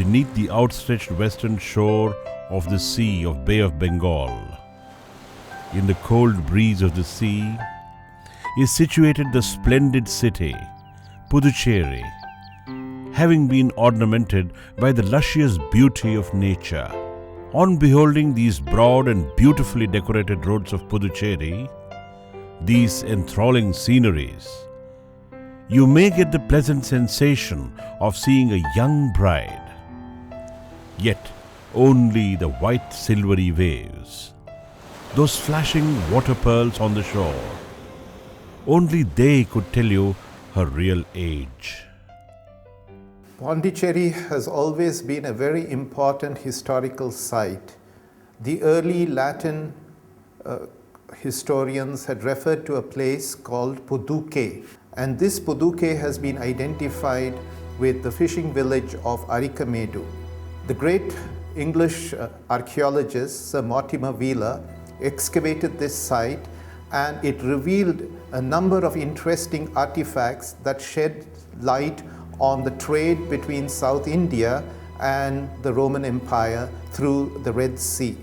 beneath the outstretched western shore of the Sea of Bay of Bengal, in the cold breeze of the sea, is situated the splendid city, Puducherry, having been ornamented by the luscious beauty of nature. On beholding these broad and beautifully decorated roads of Puducherry, these enthralling sceneries, you may get the pleasant sensation of seeing a young bride. Yet only the white silvery waves, those flashing water pearls on the shore, only they could tell you her real age. Pondicherry has always been a very important historical site. The early Latin historians had referred to a place called Puducherry, and this Puducherry has been identified with the fishing village of Arikamedu. The great English archaeologist Sir Mortimer Wheeler excavated this site, and it revealed a number of interesting artifacts that shed light on the trade between South India and the Roman Empire through the Red Sea.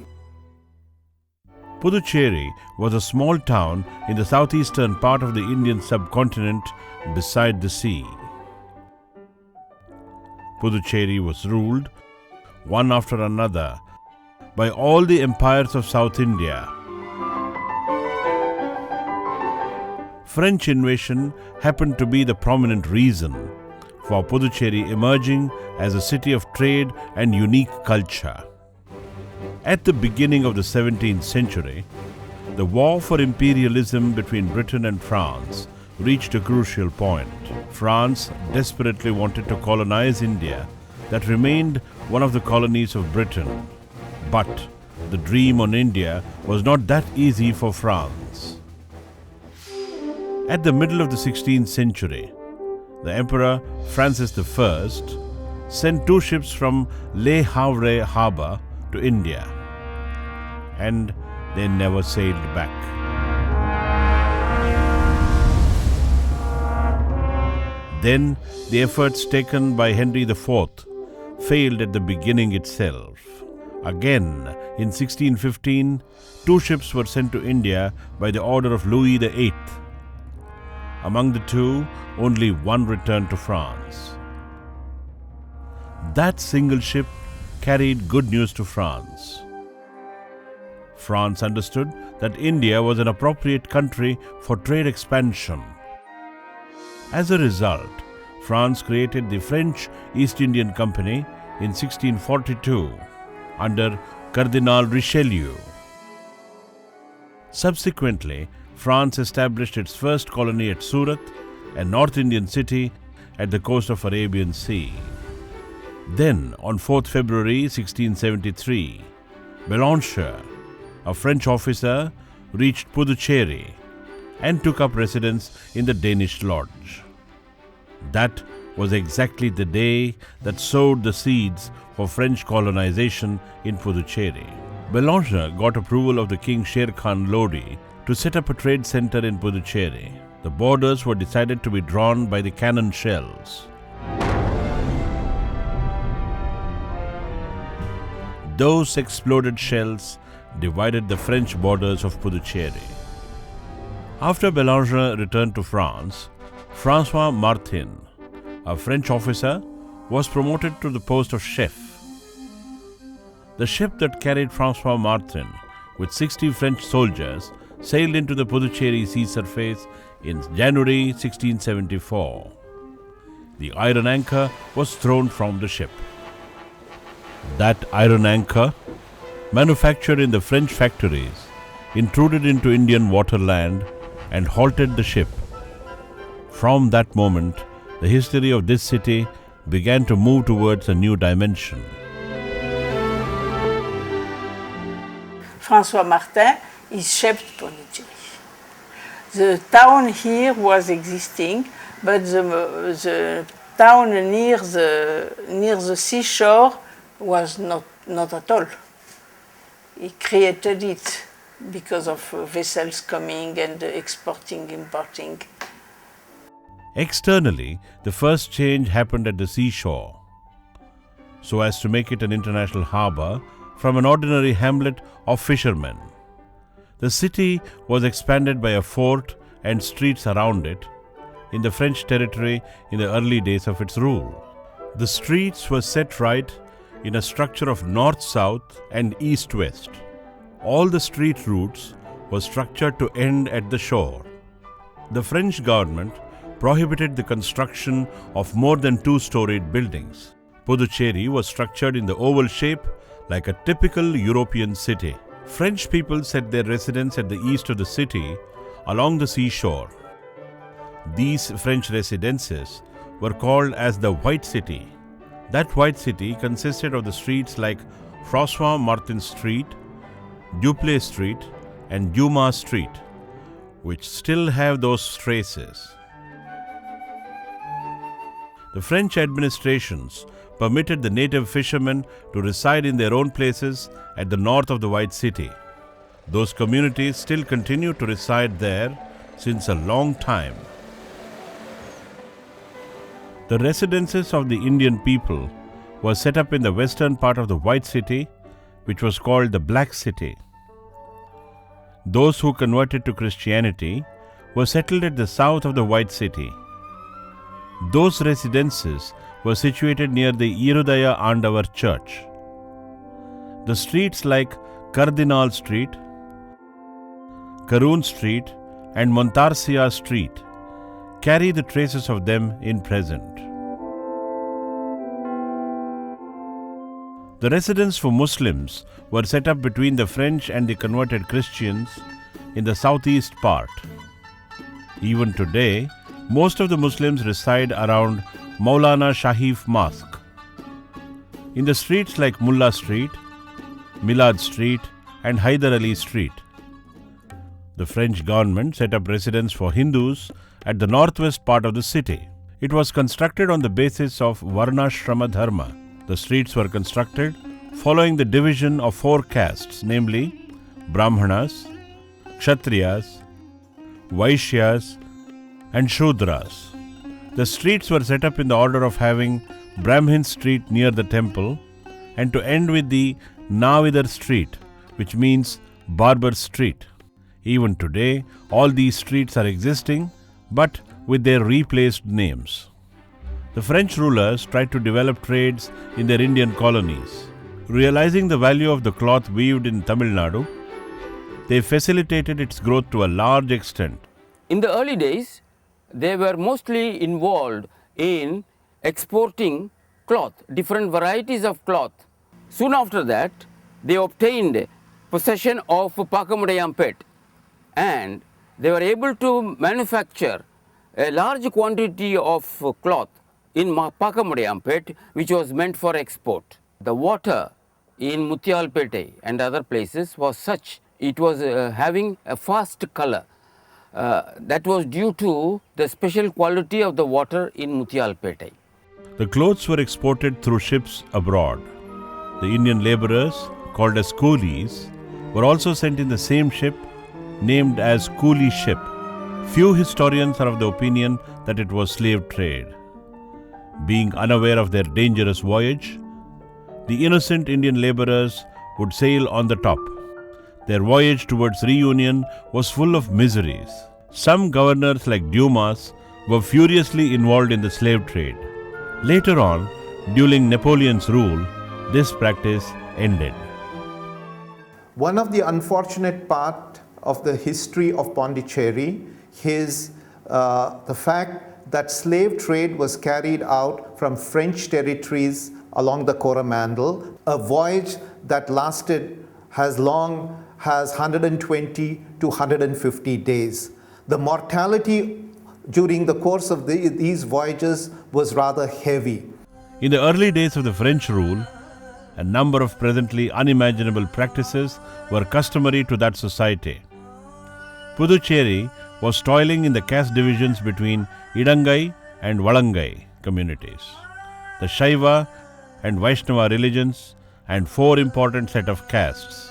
Puducherry was a small town in the southeastern part of the Indian subcontinent beside the sea. Puducherry was ruled, one after another, by all the empires of South India. French invasion happened to be the prominent reason for Puducherry emerging as a city of trade and unique culture. At the beginning of the 17th century, the war for imperialism between Britain and France reached a crucial point. France desperately wanted to colonize India, that remained one of the colonies of Britain. But the dream on India was not that easy for France. At the middle of the 16th century, the Emperor Francis I sent 2 ships from Le Havre harbour to India, and they never sailed back. Then the efforts taken by Henry IV failed at the beginning itself. Again, in 1615, 2 ships were sent to India by the order of Louis VIII. Among the 2, only one returned to France. That single ship carried good news to France. France understood that India was an appropriate country for trade expansion. As a result, France created the French East Indian Company in 1642 under Cardinal Richelieu. Subsequently, France established its first colony at Surat, a North Indian city at the coast of Arabian Sea. Then, on 4th February 1673, Bélanger, a French officer, reached Puducherry and took up residence in the Danish lodge. That was exactly the day that sowed the seeds for French colonization in Puducherry. Bélanger got approval of the King Sher Khan Lodi to set up a trade center in Puducherry. The borders were decided to be drawn by the cannon shells. Those exploded shells divided the French borders of Puducherry. After Bélanger returned to France, François Martin, a French officer, was promoted to the post of chef. The ship that carried François Martin with 60 French soldiers sailed into the Puducherry sea surface in January 1674. The iron anchor was thrown from the ship. That iron anchor, manufactured in the French factories, intruded into Indian waterland and halted the ship. From that moment, the history of this city began to move towards a new dimension. François Martin is shaped Pondicherry. The town here was existing, but the town near the seashore was not at all. He created it because of vessels coming and exporting, importing. Externally, the first change happened at the seashore. so as to make it an international harbour from an ordinary hamlet of fishermen. The city was expanded by a fort and streets around it in the French territory in the early days of its rule. The streets were set right in a structure of north-south and east-west. All the street routes were structured to end at the shore. The French government prohibited the construction of more than two-storied buildings. Puducherry was structured in the oval shape like a typical European city. French people set their residence at the east of the city along the seashore. These French residences were called as the White City. That White City consisted of the streets like François Martin Street, Dupleix Street and Dumas Street, which still have those traces. The French administrations permitted the native fishermen to reside in their own places at the north of the White City. Those communities still continue to reside there since a long time. The residences of the Indian people were set up in the western part of the White City, which was called the Black City. Those who converted to Christianity were settled at the south of the White City. Those residences were situated near the Irudaya Andavar Church. The streets like Cardinal Street, Karoon Street and Montarsia Street carry the traces of them in present. The residences for Muslims were set up between the French and the converted Christians in the southeast part. Even today, most of the Muslims reside around Maulana Shahif Mosque. In the streets like Mullah Street, Milad Street and Hyder Ali Street. The French government set up residence for Hindus at the northwest part of the city. It was constructed on the basis of Varnashrama Dharma. The streets were constructed following the division of 4 castes, namely Brahmanas, Kshatriyas, Vaishyas and Shudras. The streets were set up in the order of having Brahmin Street near the temple and to end with the Navidar Street, which means Barber Street. Even today, all these streets are existing, but with their replaced names. The French rulers tried to develop trades in their Indian colonies. Realizing the value of the cloth weaved in Tamil Nadu, they facilitated its growth to a large extent. In the early days, they were mostly involved in exporting cloth, different varieties of cloth. Soon after that, they obtained possession of Pakamudayampet and they were able to manufacture a large quantity of cloth in Pakamudayampet, which was meant for export. The water in Mutyalpete and other places was such, it was having a fast color. That was due to the special quality of the water in Mutyalpete. The clothes were exported through ships abroad. The Indian labourers, called as coolies, were also sent in the same ship, named as Coolie Ship. Few historians are of the opinion that it was slave trade. Being unaware of their dangerous voyage, the innocent Indian labourers would sail on the top. Their voyage towards reunion was full of miseries. Some governors like Dumas were furiously involved in the slave trade. Later on, during Napoleon's rule, this practice ended. One of the unfortunate part of the history of Pondicherry is the fact that slave trade was carried out from French territories along the Coromandel, a voyage that lasted as long as 120 to 150 days. The mortality during the course of these voyages was rather heavy. In the early days of the French rule, a number of presently unimaginable practices were customary to that society. Puducherry was toiling in the caste divisions between Idangai and Valangai communities, the Shaiva and Vaishnava religions, and 4 important set of castes.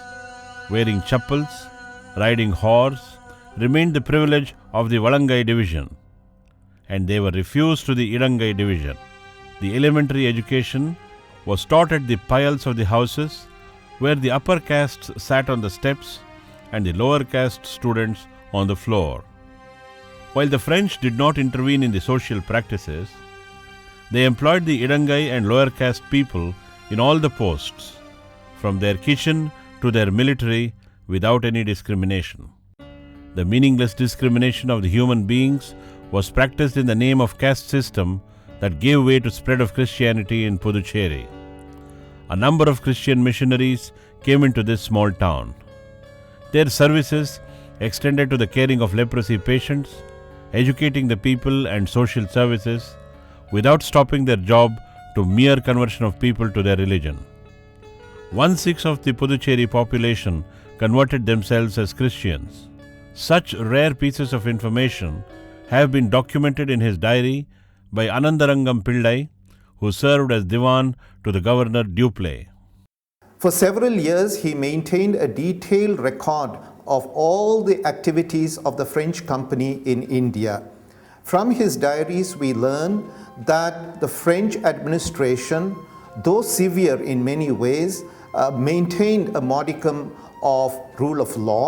Wearing chappals, riding horse, remained the privilege of the Valangai division, and they were refused to the Idangai division. The elementary education was taught at the piles of the houses, where the upper castes sat on the steps and the lower caste students on the floor. While the French did not intervene in the social practices, they employed the Idangai and lower caste people in all the posts, from their kitchen to their military, without any discrimination. The meaningless discrimination of the human beings was practiced in the name of caste system that gave way to spread of Christianity in Puducherry. A number of Christian missionaries came into this small town. Their services extended to the caring of leprosy patients, educating the people and social services, without stopping their job to mere conversion of people to their religion. 1/6 of the Puducherry population converted themselves as Christians. Such rare pieces of information have been documented in his diary by Anandarangam Pillai, who served as Diwan to the Governor Duplay. For several years, he maintained a detailed record of all the activities of the French company in India. From his diaries, we learn that the French administration, though severe in many ways, maintained a modicum of rule of law.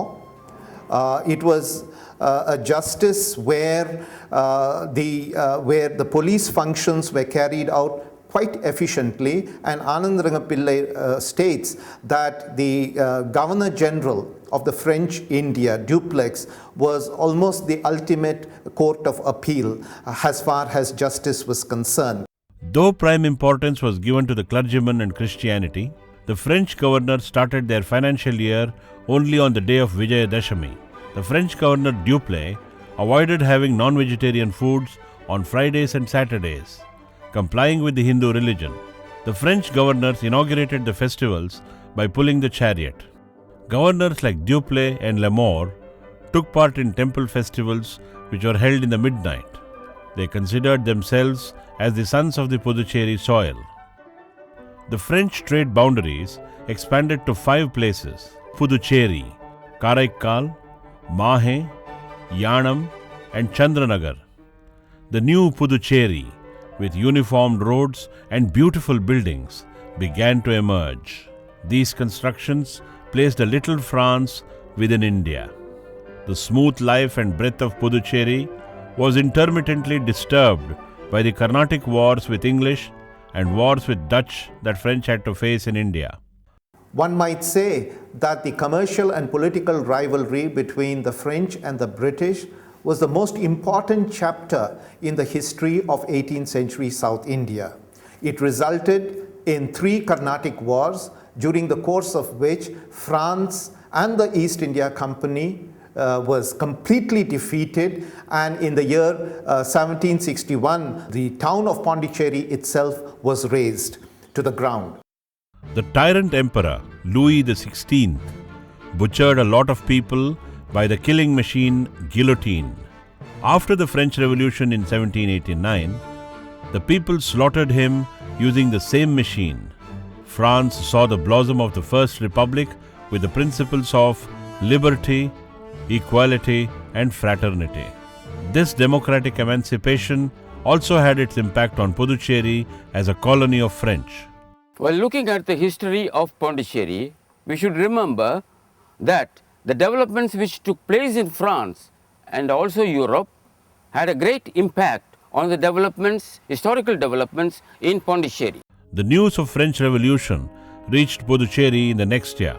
It was a justice where the police functions were carried out quite efficiently, and Anandarangam Pillai states that the Governor General of the French India, Duplex, was almost the ultimate court of appeal as far as justice was concerned. Though prime importance was given to the clergymen and Christianity, the French governor started their financial year only on the day of Vijayadashami. The French governor Duplay avoided having non-vegetarian foods on Fridays and Saturdays, complying with the Hindu religion. The French governors inaugurated the festivals by pulling the chariot. Governors like Duplay and Lemore took part in temple festivals which were held in the midnight. They considered themselves as the sons of the Puducherry soil. The French trade boundaries expanded to 5 places: Puducherry, Karaikal, Mahe, Yanam and Chandranagar. The new Puducherry, with uniformed roads and beautiful buildings, began to emerge. These constructions placed a little France within India. The smooth life and breadth of Puducherry was intermittently disturbed by the Carnatic wars with English and wars with Dutch that French had to face in India. One might say that the commercial and political rivalry between the French and the British was the most important chapter in the history of 18th century South India. It resulted in 3 Carnatic wars, during the course of which France and the East India Company was completely defeated, and in the year 1761, the town of Pondicherry itself was razed to the ground. The tyrant emperor Louis XVI butchered a lot of people by the killing machine guillotine. After the French Revolution in 1789, the people slaughtered him using the same machine. France saw the blossom of the First Republic with the principles of liberty, equality and fraternity. This democratic emancipation also had its impact on Puducherry as a colony of French. While looking at the history of Pondicherry, we should remember that the developments which took place in France and also Europe had a great impact on the developments, historical developments in Pondicherry. The news of French Revolution reached Puducherry in the next year.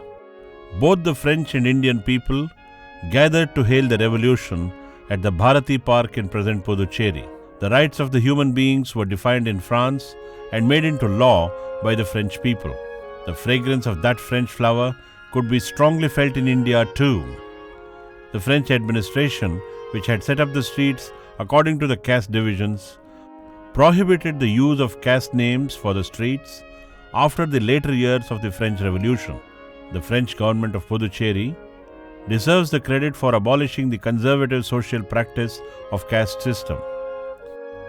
Both the French and Indian people gathered to hail the revolution at the Bharati Park in present Puducherry. The rights of the human beings were defined in France and made into law by the French people. The fragrance of that French flower could be strongly felt in India too. The French administration, which had set up the streets according to the caste divisions, prohibited the use of caste names for the streets after the later years of the French Revolution. The French government of Puducherry deserves the credit for abolishing the conservative social practice of caste system.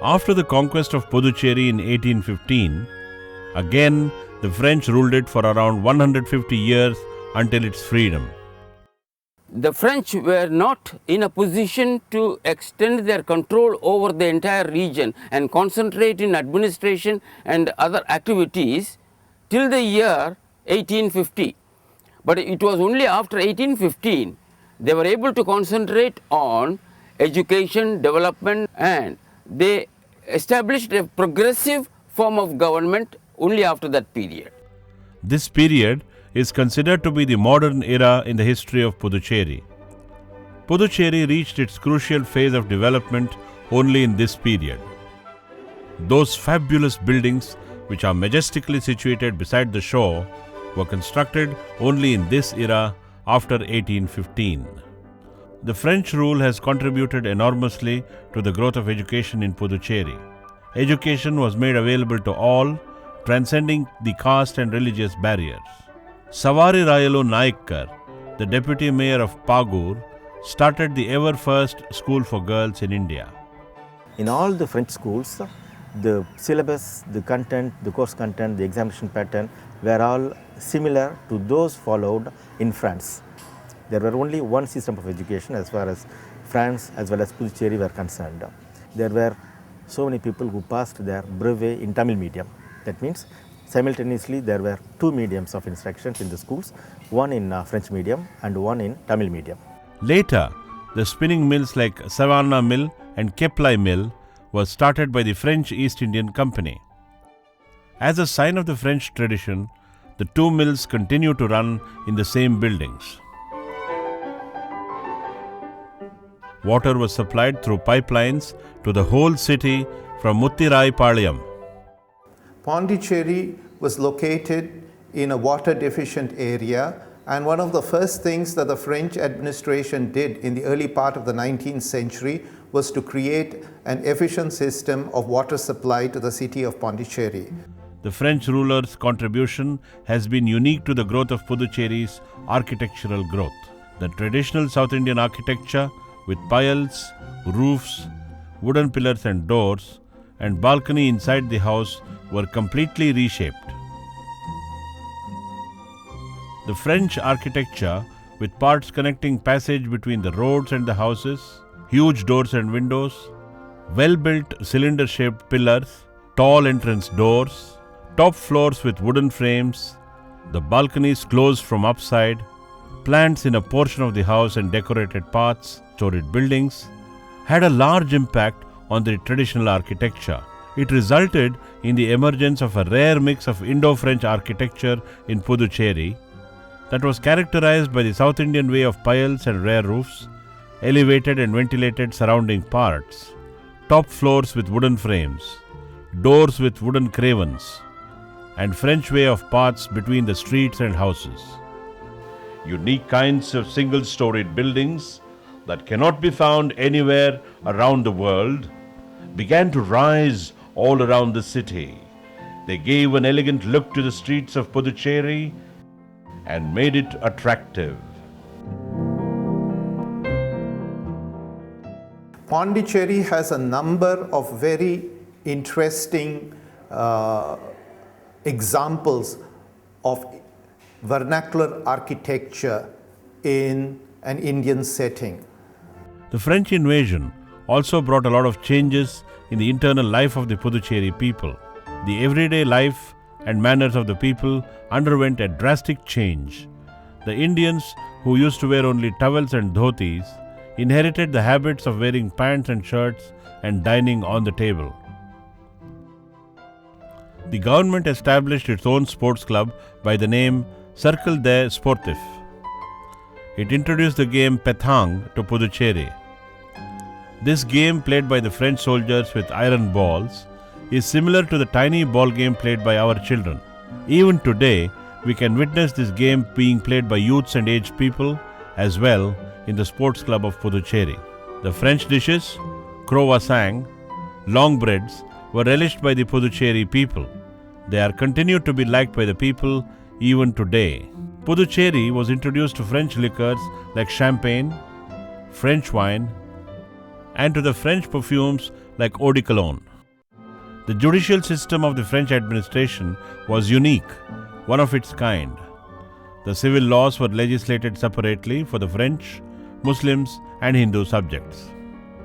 After the conquest of Puducherry in 1815, again the French ruled it for around 150 years until its freedom. The French were not in a position to extend their control over the entire region and concentrate in administration and other activities till the year 1850. But it was only after 1815 they were able to concentrate on education, development, and they established a progressive form of government only after that period. This period is considered to be the modern era in the history of Puducherry. Puducherry reached its crucial phase of development only in this period. Those fabulous buildings, which are majestically situated beside the shore, were constructed only in this era after 1815. The French rule has contributed enormously to the growth of education in Puducherry. Education was made available to all, transcending the caste and religious barriers. Savari Rayalu Naikkar, the deputy mayor of Pagur, started the ever first school for girls in India. In all the French schools, the syllabus, the content, the course content, the examination pattern were all similar to those followed in France. There were only one system of education as far as France as well as Puducherry were concerned. There were so many people who passed their brevet in Tamil medium. That means simultaneously there were two mediums of instructions in the schools, one in French medium and one in Tamil medium. Later, the spinning mills like Savannah Mill and Keplai Mill was started by the French East Indian Company. As a sign of the French tradition, the two mills continue to run in the same buildings. Water was supplied through pipelines to the whole city from Muttirai Palayam. Pondicherry was located in a water deficient area, and one of the first things that the French administration did in the early part of the 19th century was to create an efficient system of water supply to the city of Pondicherry. The French rulers' contribution has been unique to the growth of Puducherry's architectural growth. The traditional South Indian architecture with piles, roofs, wooden pillars and doors, and balcony inside the house were completely reshaped. The French architecture, with parts connecting passage between the roads and the houses, huge doors and windows, well-built cylinder-shaped pillars, tall entrance doors, top floors with wooden frames, the balconies closed from upside, plants in a portion of the house and decorated paths, storied buildings, had a large impact on the traditional architecture. It resulted in the emergence of a rare mix of Indo-French architecture in Puducherry that was characterized by the South Indian way of piles and rare roofs, elevated and ventilated surrounding parts, top floors with wooden frames, doors with wooden cravens, and French way of paths between the streets and houses. Unique kinds of single-storied buildings that cannot be found anywhere around the world began to rise all around the city. They gave an elegant look to the streets of Puducherry and made it attractive. Pondicherry has a number of very interesting examples of vernacular architecture in an Indian setting. The French invasion also brought a lot of changes in the internal life of the Puducherry people. The everyday life and manners of the people underwent a drastic change. The Indians, who used to wear only towels and dhotis, inherited the habits of wearing pants and shirts and dining on the table. The government established its own sports club by the name Cercle des Sportifs. It introduced the game Pétanque to Puducherry. This game, played by the French soldiers with iron balls, is similar to the tiny ball game played by our children. Even today, we can witness this game being played by youths and aged people as well in the sports club of Puducherry. The French dishes, croissant, long breads, were relished by the Puducherry people. They are continued to be liked by the people even today. Puducherry was introduced to French liquors like champagne, French wine, and to the French perfumes like eau de cologne. The judicial system of the French administration was unique, one of its kind. The civil laws were legislated separately for the French, Muslims, and Hindu subjects.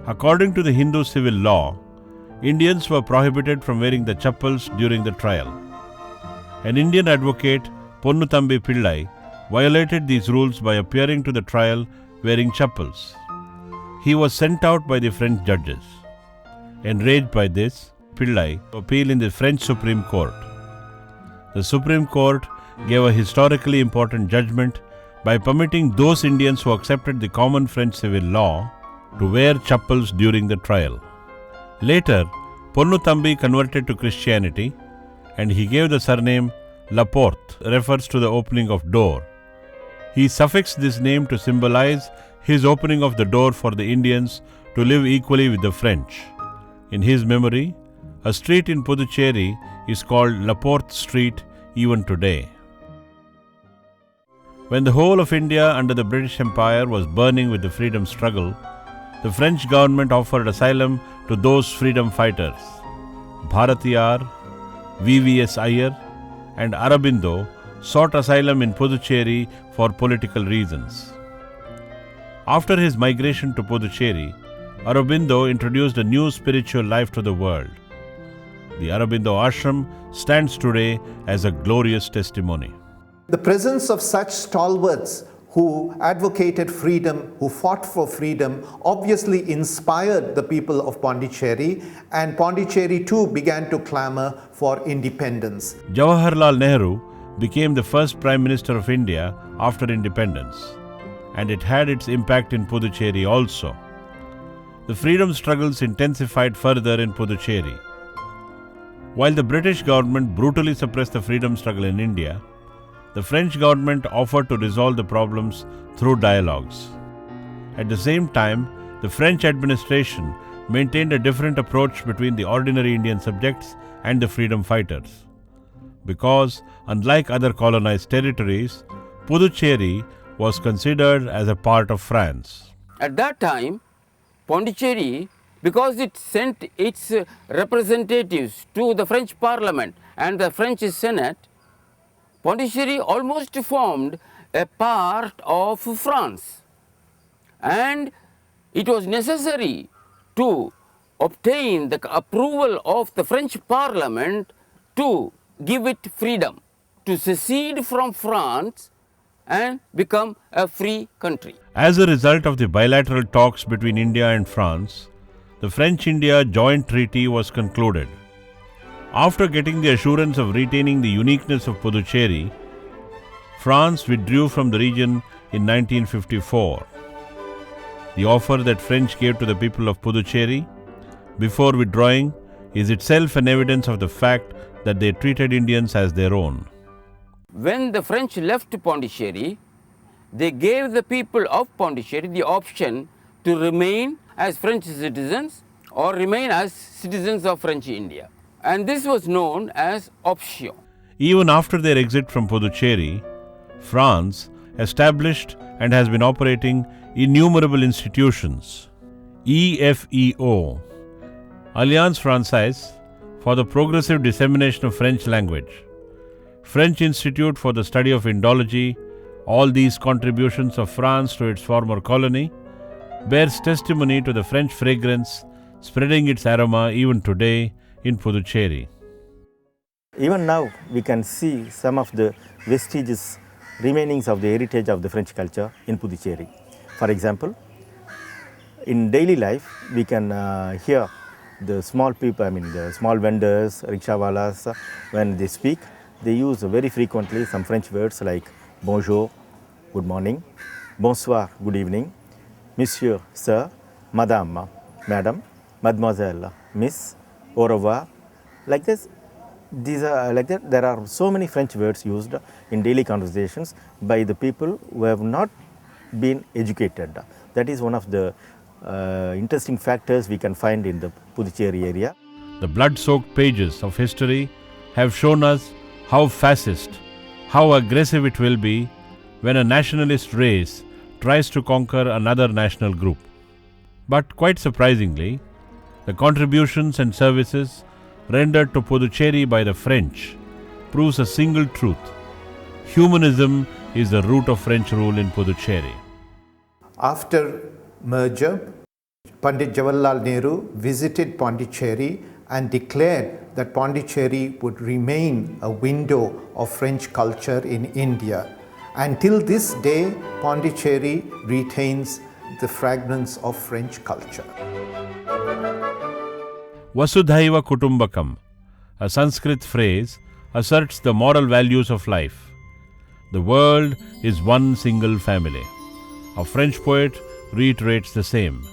According to the Hindu civil law, Indians were prohibited from wearing the chappals during the trial. An Indian advocate, Ponnutambi Pillai, violated these rules by appearing to the trial wearing chappals. He was sent out by the French judges. Enraged by this, Pillai appealed in the French Supreme Court. The Supreme Court gave a historically important judgment by permitting those Indians who accepted the common French civil law to wear chappals during the trial. Later, Ponnutambi converted to Christianity and he gave the surname Laporte, refers to the opening of door. He suffixed this name to symbolize his opening of the door for the Indians to live equally with the French. In his memory, a street in Puducherry is called Laporte Street even today. When the whole of India under the British Empire was burning with the freedom struggle, the French government offered asylum to those freedom fighters. Bharatiyar, VVS Iyer and Aurobindo sought asylum in Puducherry for political reasons. After his migration to Puducherry, Aurobindo introduced a new spiritual life to the world. The Aurobindo Ashram stands today as a glorious testimony. The presence of such stalwarts who advocated freedom, who fought for freedom, obviously inspired the people of Pondicherry, and Pondicherry too began to clamor for independence. Jawaharlal Nehru became the first Prime Minister of India after independence, and it had its impact in Puducherry also. The freedom struggles intensified further in Puducherry. While the British government brutally suppressed the freedom struggle in India, the French government offered to resolve the problems through dialogues. At the same time, the French administration maintained a different approach between the ordinary Indian subjects and the freedom fighters. Because, unlike other colonized territories, Puducherry was considered as a part of France. At that time, Pondicherry, because it sent its representatives to the French Parliament and the French Senate, Pondicherry almost formed a part of France, and it was necessary to obtain the approval of the French Parliament to give it freedom, to secede from France and become a free country. As a result of the bilateral talks between India and France, the French-India Joint Treaty was concluded. After getting the assurance of retaining the uniqueness of Puducherry, France withdrew from the region in 1954. The offer that French gave to the people of Puducherry before withdrawing is itself an evidence of the fact that they treated Indians as their own. When the French left Pondicherry, they gave the people of Pondicherry the option to remain as French citizens or remain as citizens of French India. And this was known as option. Even after their exit from Puducherry, France established and has been operating innumerable institutions. EFEO, Alliance Française for the Progressive Dissemination of French Language, French Institute for the Study of Indology. All these contributions of France to its former colony bears testimony to the French fragrance spreading its aroma even today in Puducherry. Even now, we can see some of the vestiges, remainings of the heritage of the French culture in Puducherry. For example, in daily life, we can hear the small people, the small vendors, rickshawalas, when they speak, they use very frequently some French words like bonjour, good morning, bonsoir, good evening, monsieur, sir, madame, madam, mademoiselle, miss, au revoir. Like this, these are like that. There are so many French words used in daily conversations by the people who have not been educated. That is one of the interesting factors we can find in the Puducherry area. The blood-soaked pages of history have shown us how fascist, how aggressive it will be when a nationalist race tries to conquer another national group. But quite surprisingly, the contributions and services rendered to Puducherry by the French proves a single truth. Humanism is the root of French rule in Puducherry. After merger, Pandit Jawaharlal Nehru visited Pondicherry and declared that Pondicherry would remain a window of French culture in India. Until this day, Pondicherry retains the fragrance of French culture. Vasudhaiva Kutumbakam, a Sanskrit phrase, asserts the moral values of life. The world is one single family. A French poet reiterates the same.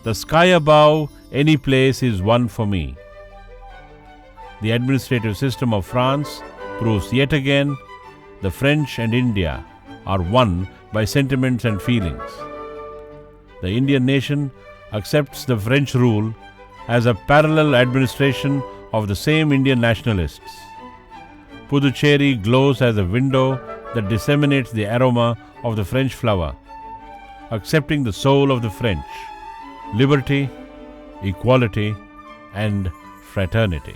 The sky above any place is one for me. The administrative system of France proves yet again the French and India are one by sentiments and feelings. The Indian nation accepts the French rule as a parallel administration of the same Indian nationalists. Puducherry glows as a window that disseminates the aroma of the French flower, accepting the soul of the French: liberty, equality, and fraternity.